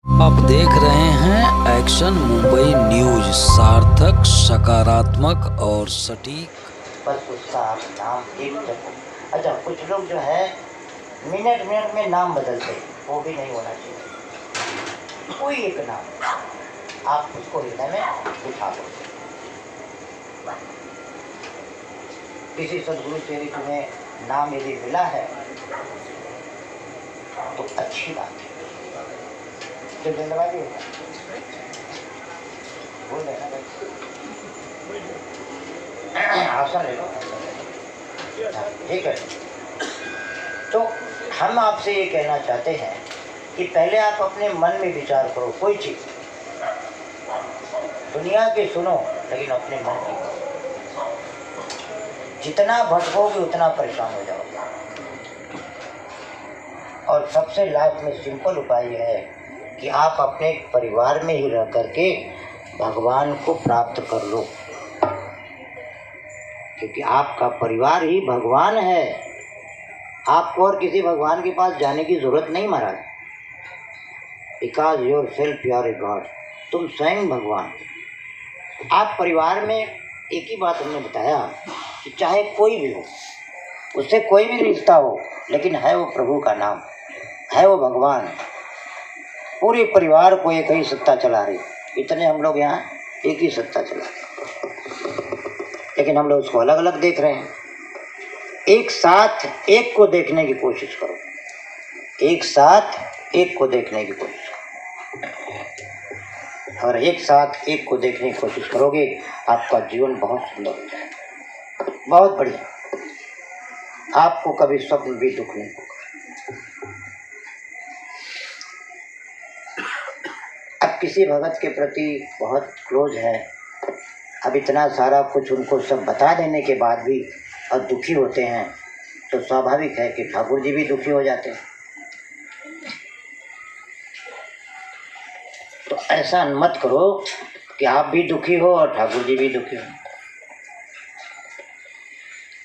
आप देख रहे हैं एक्शन मुंबई न्यूज, सार्थक, सकारात्मक और सटीक। बस उसका आप नाम एक रखो। अच्छा, कुछ लोग जो है मिनट मिनट में नाम बदलते हैं, वो भी नहीं होना चाहिए। कोई एक नाम आप उसको हृदय में बिठा दो। किसी सदगुरु से तुम्हें नाम यदि मिला है तो अच्छी बात है। जो धन्यवादी होगा बोल देना भाई, आसन ले लो, ठीक है। तो हम आपसे ये कहना चाहते हैं कि पहले आप अपने मन में विचार करो। कोई चीज दुनिया की सुनो लेकिन अपने मन की करो। जितना भटकोगे उतना परेशान हो जाओगे। और सबसे लास्ट में सिंपल उपाय यह है कि आप अपने परिवार में ही रह करके भगवान को प्राप्त कर लो, क्योंकि आपका परिवार ही भगवान है। आपको और किसी भगवान के पास जाने की जरूरत नहीं महाराज। Because yourself you're a god, तुम स्वयं भगवान। आप परिवार में एक ही बात हमने बताया कि चाहे कोई भी हो, उससे कोई भी रिश्ता हो, लेकिन है वो प्रभु का नाम, है वो भगवान। पूरे परिवार को एक ही सत्ता चला रही। इतने हम लोग यहाँ एक ही सत्ता चला रहे, लेकिन हम लोग उसको अलग अलग देख रहे हैं। एक साथ एक को देखने की कोशिश करो, एक साथ एक को देखने की कोशिश करो। और एक साथ एक को देखने की कोशिश करोगे, आपका जीवन बहुत सुंदर हो जाएगा, बहुत बढ़िया। आपको कभी स्वप्न भी दुख नहीं होगा। अब किसी भगत के प्रति बहुत क्लोज है, अब इतना सारा कुछ उनको सब बता देने के बाद भी और दुखी होते हैं, तो स्वाभाविक है कि ठाकुर जी भी दुखी हो जाते हैं। तो ऐसा मत करो कि आप भी दुखी हो और ठाकुर जी भी दुखी हो।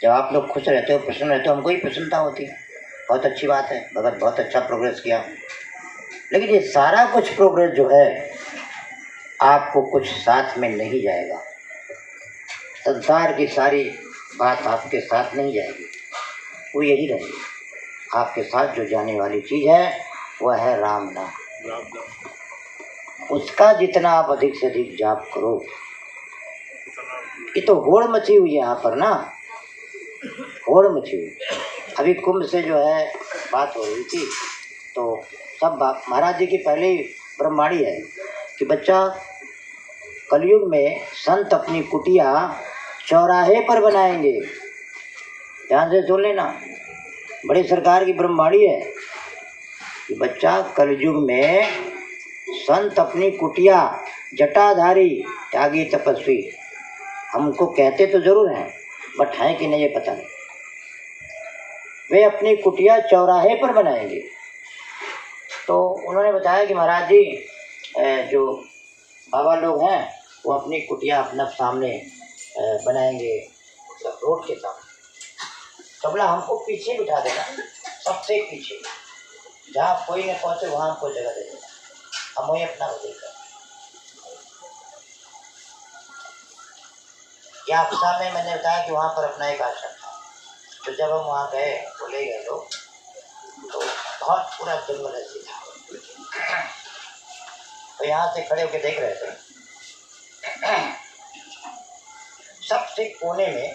जब आप लोग खुश रहते हो, प्रसन्न रहते हो, हमको ही प्रसन्नता होती है। बहुत अच्छी बात है, भगत बहुत अच्छा प्रोग्रेस किया। लेकिन ये सारा कुछ प्रोग्रेस जो है आपको कुछ साथ में नहीं जाएगा। संसार की सारी बात आपके साथ नहीं जाएगी, वो यही रहेगी। आपके साथ जो जाने वाली चीज़ है वह है राम नाम। उसका जितना आप अधिक से अधिक जाप करो। ये तो होड़ मची हुई है यहाँ पर ना, होड़ मची हुई। अभी कुंभ से जो है बात हो रही थी, तो सब बात महाराज जी की पहले ही ब्रह्माणी है कि बच्चा, कलयुग में संत अपनी कुटिया चौराहे पर बनाएंगे। ध्यान से सुन लेना, बड़ी सरकार की ब्रह्मवाणी है कि बच्चा, कलयुग में संत अपनी कुटिया, जटाधारी त्यागी तपस्वी, हमको कहते तो जरूर हैं बट हैं कि नहीं ये पता नहीं, वे अपनी कुटिया चौराहे पर बनाएंगे। तो उन्होंने बताया कि महाराज जी जो बाबा लोग हैं वो अपनी कुटिया अपना सामने बनाएंगे, मतलब रोड के सामने। तो बोला हमको पीछे बिठा देना, सबसे पीछे, जहाँ कोई न पहुँचे वहाँ हमको जगह दे देना, हम वही अपना देकर। या अक्सा में मैंने बताया कि वहाँ पर अपना एक आश्रम था। तो जब हम वहाँ गए तो ले गए लोग, तो बहुत पूरा जंगल ऐसी था। तो यहाँ से खड़े होकर देख रहे थे, सबसे कोने में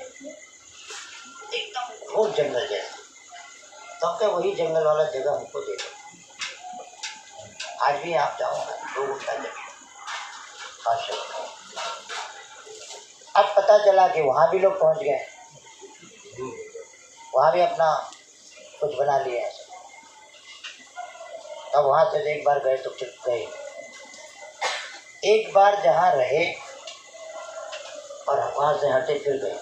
एकदम घोर जंगल जैसा। तो क्या वही जंगल वाला जगह हमको दे दो। आज भी आप जाओगे 2 घंटा जगह आश्रम। अब पता चला कि वहाँ भी लोग पहुँच गए, वहाँ भी अपना कुछ बना लिया है। तब वहाँ से एक बार गए तो फिर गए, एक बार जहाँ रहे और वहाँ से हटे फिर गए।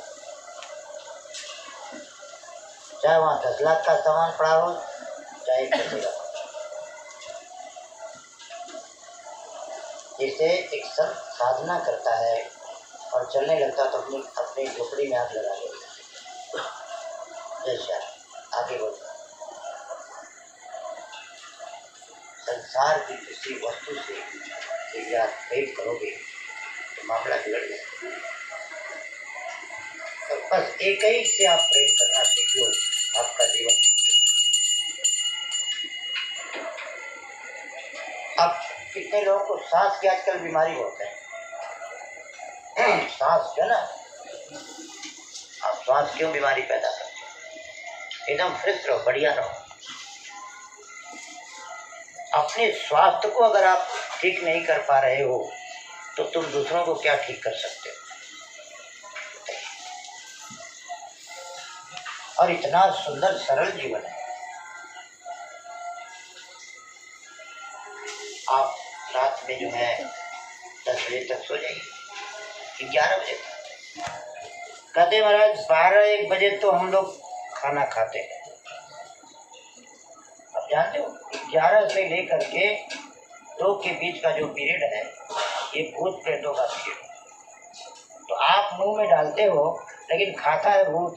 चाहे वहाँ 10 लाख का सामान पड़ा हो, चाहे 1 लाख। जैसे एक संत साधना करता है और चलने लगता तो अपनी अपनी झोपड़ी में आग लगा लेता। जैसा आगे बढ़ता संसार की किसी वस्तु से यदि आप प्रेम करोगे तो मामला बिगड़ जाएगा। तो बस एक ही से आप प्रेम करना सीख लो, आपका जीवन। अब कितने लोगों को सांस की आजकल बीमारी बहुत है। सांस जो ना, आप सांस क्यों बीमारी पैदा करते हो? एकदम फ्रेश रहो, बढ़िया रहो। अपने स्वास्थ्य को अगर आप ठीक नहीं कर पा रहे हो तो तुम दूसरों को क्या ठीक कर सकते हो? और इतना सुंदर सरल जीवन है। आप रात में जो है 10 बजे तक सो जाइए, 11 बजे तक। कहते महाराज 12-1 बजे तो हम लोग खाना खाते हैं। आप जानते हो 11 से लेकर के 2 के बीच का जो पीरियड है ये भूत प्रेतों का पीरियड है। तो आप मुंह में डालते हो लेकिन खाता है भूत।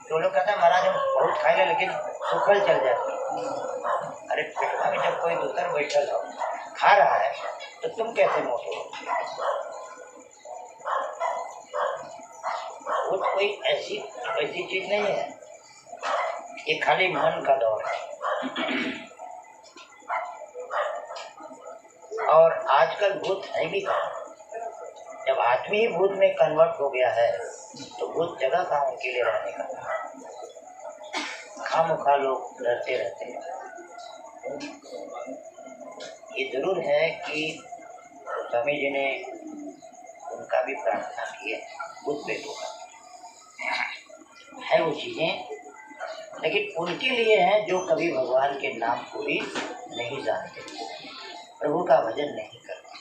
तो लोग कहते हैं महाराज हम बहुत खाए ले लेकिन सुखल चल जाती। अरे पेटवा में जब कोई दूसरा बैठल हो खा रहा है तो तुम कैसे मोटे हो? वो कोई ऐसी चीज नहीं है, ये खाली मन का दौर है। और आजकल भूत है भी कहाँ? जब आदमी ही भूत में कन्वर्ट हो गया है तो भूत जगह कहाँ उनके लिए रहने का? खामखा लोग डरते रहते हैं। ये जरूर है कि स्वामी जी ने उनका भी प्रार्थना की है, भूत प्रेतों का है वो चीजें, लेकिन उनके लिए हैं जो कभी भगवान के नाम को भी नहीं जानते, प्रभु का भजन नहीं करते,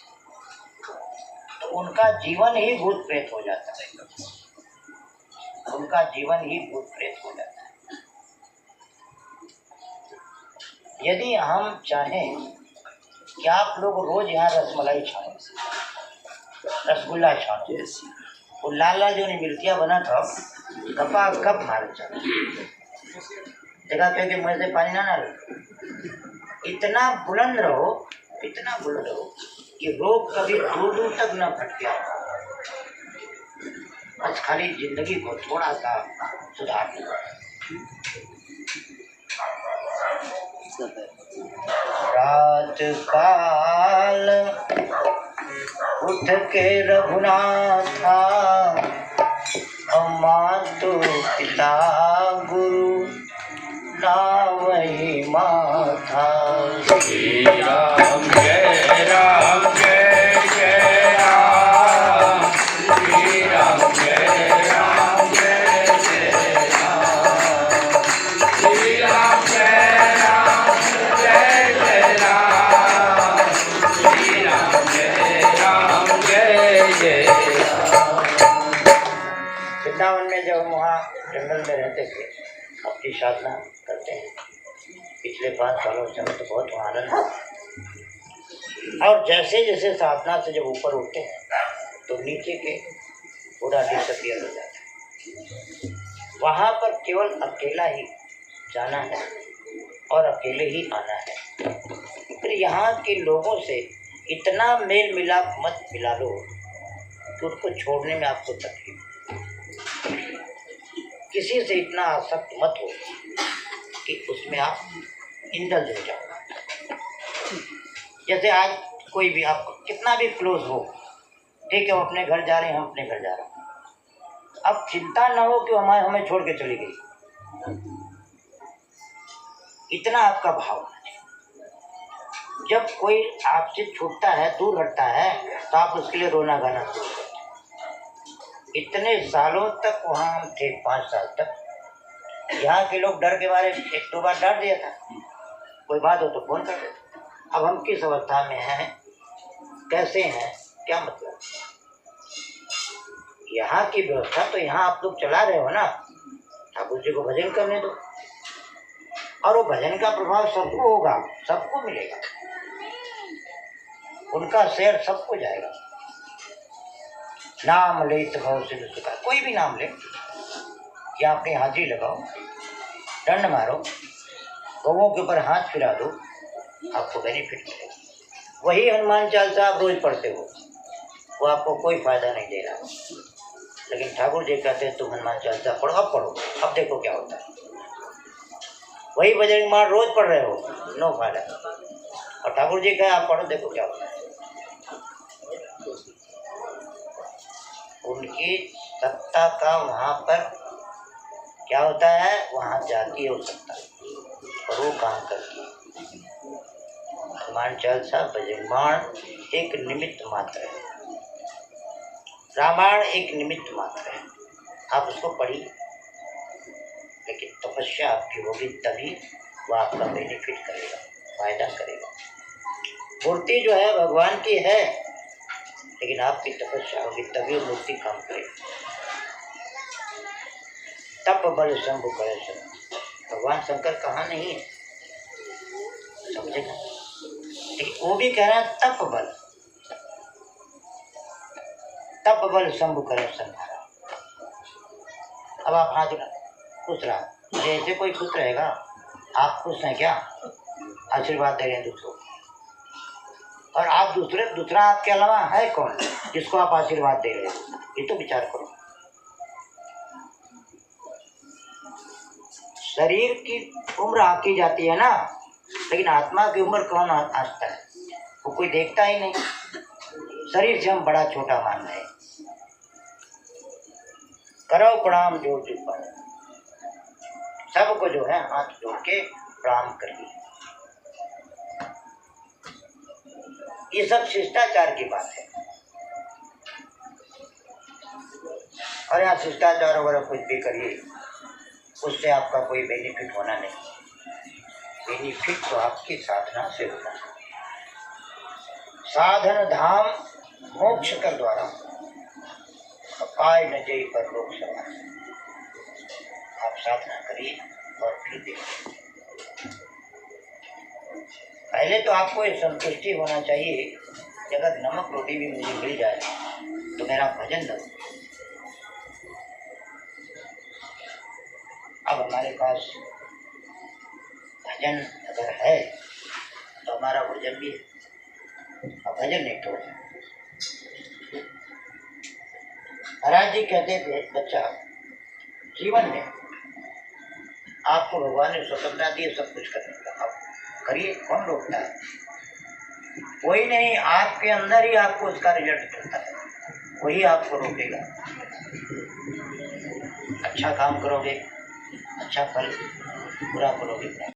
तो उनका जीवन ही भूत प्रेत हो जाता है। उनका जीवन ही भूत प्रेत हो जाता है। यदि हम चाहें कि आप लोग रोज यहाँ रसमलाई छानो, रसगुल्ला छानो, वो लाल लाल जो निमिर्तियाँ बना था कपा कप मार जगह पे के मुँह से पानी ना लो। इतना बुलंद रहो, इतना बुलंद रहो कि रोग कभी दूर दूर तक न भटके। बस खाली जिंदगी को थोड़ा सा सुधार लो। रात काल उठ के रघुनाथा, मातु पिता गुरु नावहि माथा। श्री राम जय राम जय जय राम, श्री राम जय राम जय जय राम, श्री राम जय राम जय जय राम, श्री राम जय राम जय जय राम। वृंदावन में जब हम वहाँ जंगल में रहते थे, अपनी साधना करते हैं पिछले 5 सालों से, हमें तो बहुत वहाँ आनंद है। और जैसे जैसे साधना से जब ऊपर उठते हैं तो नीचे के पूरा डिसअपियर हो जाता है। वहाँ पर केवल अकेला ही जाना है और अकेले ही आना है। फिर यहाँ के लोगों से इतना मेल मिलाप मत मिला लो कि उनको छोड़ने में आपको तकलीफ। किसी से इतना आसक्त मत हो कि उसमें आप इंडल्ज हो जाओ। जैसे आज कोई भी आपको कितना भी क्लोज हो, ठीक है वो अपने घर जा रहे हैं, हम अपने घर जा रहे हैं, अब चिंता ना हो कि हमें छोड़ के चली गई। इतना आपका भाव होना चाहिए। जब कोई आपसे छूटता है, दूर हटता है, तो आप उसके लिए रोना गाना शुरू करते हैं। इतने सालों तक वहाँ हम थे, 5 साल तक। यहाँ के लोग डर के मारे 1-2 बार डर दिया था, कोई बात हो तो फोन कर देते। अब हम किस अवस्था में हैं, कैसे हैं, क्या मतलब? यहाँ की व्यवस्था तो यहाँ आप लोग चला रहे हो ना, ठाकुर जी को भजन करने दो, और वो भजन का प्रभाव सबको होगा, सबको मिलेगा, उनका शेयर सबको जाएगा। नाम ले तो भाव सिद्ध सुखा, कोई भी नाम ले, या अपनी हाजिरी लगाओ, दंड मारो, गौओं के ऊपर हाथ फिरा दो, आपको बेनिफिट मिलेगा। वही हनुमान चालीसा आप रोज पढ़ते हो, वो आपको कोई फायदा नहीं दे रहा, लेकिन ठाकुर जी कहते हैं तुम हनुमान चालीसा पढ़ो, अब देखो क्या होता है। वही बजरंग बाण रोज पढ़ रहे हो, नो फायदा, और ठाकुर जी कहे आप पढ़ो, देखो क्या होता है। उनकी सत्ता का वहाँ पर क्या होता है, वहाँ जाती है वो सत्ता और वो काम करती है। हनुमान चालीसा बजरंग बाण एक निमित्त मात्र है, रामायण एक निमित्त मात्र है, आप उसको पढ़िए, लेकिन तपस्या आपकी होगी तभी वो आपका बेनिफिट करेगा, फायदा करेगा। मूर्ति जो है भगवान की है, लेकिन आपकी तपस्या होगी तभी मूर्ति काम करेगी। तप बल शंभु करे सब, भगवान शंकर कहाँ नहीं है, समझेगा। लेकिन वो भी कह रहा है तप बल शंभु करे संहारा। अब आप हाथ खुश रहा, जैसे कोई खुश रहेगा, आप खुश हैं क्या, आशीर्वाद दे रहे हैं दूसरों, और आप दूसरा आपके अलावा है कौन जिसको आप आशीर्वाद दे रहे हो, ये तो विचार करो। शरीर की उम्र आती जाती है ना, लेकिन आत्मा की उम्र कौन आंकता है, वो कोई देखता ही नहीं। शरीर से हम बड़ा छोटा मान रहे हैं। करो प्रणाम जोड़ पर, सबको जो है हाथ जोड़ के प्रणाम करिए। ये सब शिष्टाचार की बात है, और यहाँ शिष्टाचार वगैरह कुछ भी करिए, उससे आपका कोई बेनिफिट होना नहीं। बेनिफिट तो आपकी साधना से होगा। साधन धाम मोक्ष कर द्वारा, पाए न जय पर लोक सवार। आप साधना करिए और फिर देखिए। पहले तो आपको ये संतुष्टि होना चाहिए कि अगर नमक रोटी भी मुझे मिल जाए तो मेरा भजन न हो। अब हमारे पास भजन अगर है तो हमारा भजन भी है, और भजन नहीं तोड़ना। महाराज जी कहते थे बच्चा, जीवन में आपको भगवान ने स्वतंत्रता दी है सब कुछ करने का, आप करिए, कौन रोकता है, कोई नहीं। आपके अंदर ही आपको उसका रिजल्ट मिलता है, वही आपको रोकेगा। अच्छा काम करोगे, अच्छा फल, बुरा करोगे